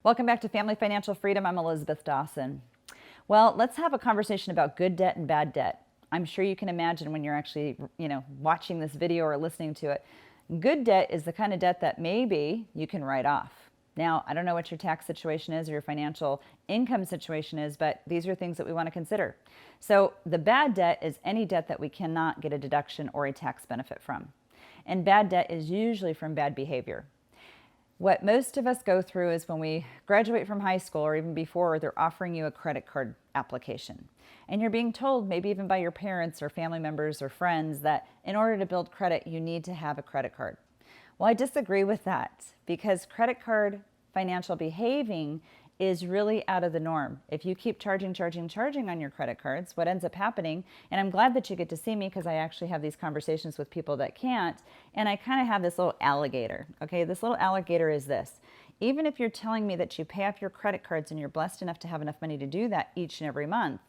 Welcome back to Family Financial Freedom. I'm Elizabeth Dawson. Well, let's have a conversation about good debt and bad debt. I'm sure you can imagine when you're actually, watching this video or listening to it. Good debt is the kind of debt that maybe you can write off. Now, I don't know what your tax situation is or your financial income situation is, but these are things that we want to consider. So the bad debt is any debt that we cannot get a deduction or a tax benefit from. And bad debt is usually from bad behavior. What most of us go through is when we graduate from high school or even before, they're offering you a credit card application. And you're being told, maybe even by your parents or family members or friends, that in order to build credit, you need to have a credit card. Well, I disagree with that because credit card financial behaving is really out of the norm. If you keep charging on your credit cards, what ends up happening, and I'm glad that you get to see me because I actually have these conversations with people that can't, and I kind of have this little alligator, okay? This little alligator is this. Even if you're telling me that you pay off your credit cards and you're blessed enough to have enough money to do that each and every month,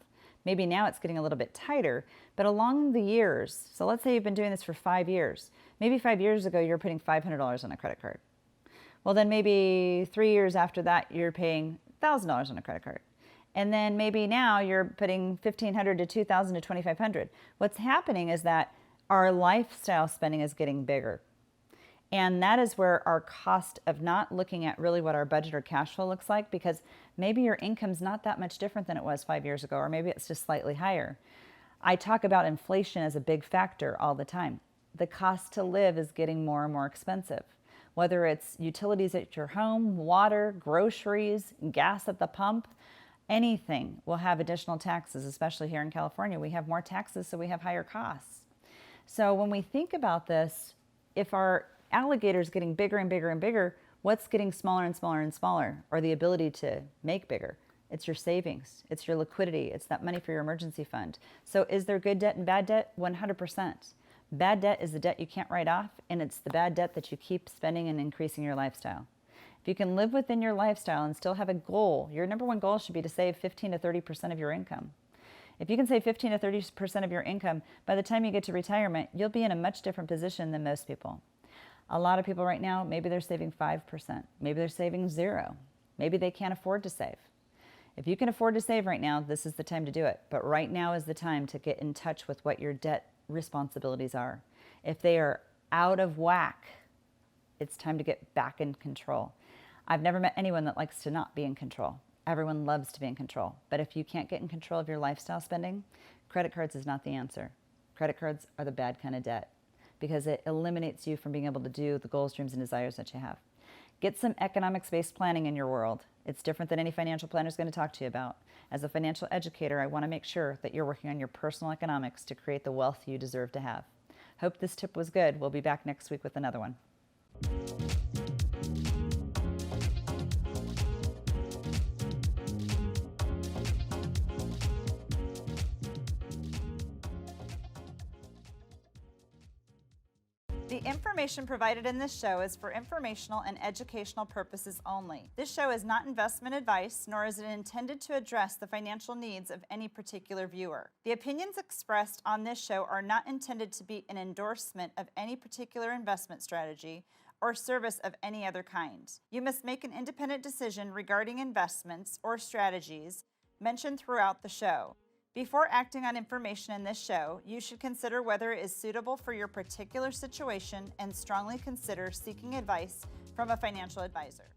maybe now it's getting a little bit tighter, but along the years, so let's say you've been doing this for 5 years, maybe 5 years ago you're putting $500 on a credit card. Well, then maybe 3 years after that, you're paying $1,000 on a credit card. And then maybe now you're putting $1,500 to $2,000 to $2,500. What's happening is that our lifestyle spending is getting bigger. And that is where our cost of not looking at really what our budget or cash flow looks like, because maybe your income's not that much different than it was 5 years ago, or maybe it's just slightly higher. I talk about inflation as a big factor all the time. The cost to live is getting more and more expensive. Whether it's utilities at your home, water, groceries, gas at the pump, anything will have additional taxes, especially here in California. We have more taxes, so we have higher costs. So when we think about this, if our alligator is getting bigger and bigger and bigger, what's getting smaller and smaller and smaller, or the ability to make bigger? It's your savings, it's your liquidity, it's that money for your emergency fund. So is there good debt and bad debt? 100%. Bad debt is the debt you can't write off, and it's the bad debt that you keep spending and increasing your lifestyle. If you can live within your lifestyle and still have a goal, your number one goal should be to save 15 to 30% of your income. If you can save 15 to 30% of your income, by the time you get to retirement, you'll be in a much different position than most people. A lot of people right now, maybe they're saving 5%, maybe they're saving 0, maybe they can't afford to save. If you can afford to save right now, this is the time to do it. But right now is the time to get in touch with what your debt responsibilities are. If they are out of whack, it's time to get back in control. I've never met anyone that likes to not be in control. Everyone loves to be in control. But if you can't get in control of your lifestyle spending, credit cards is not the answer. Credit cards are the bad kind of debt because it eliminates you from being able to do the goals, dreams, and desires that you have. Get some economics-based planning in your world. It's different than any financial planner is going to talk to you about. As a financial educator, I want to make sure that you're working on your personal economics to create the wealth you deserve to have. Hope this tip was good. We'll be back next week with another one. The information provided in this show is for informational and educational purposes only. This show is not investment advice, nor is it intended to address the financial needs of any particular viewer. The opinions expressed on this show are not intended to be an endorsement of any particular investment strategy or service of any other kind. You must make an independent decision regarding investments or strategies mentioned throughout the show. Before acting on information in this show, you should consider whether it is suitable for your particular situation and strongly consider seeking advice from a financial advisor.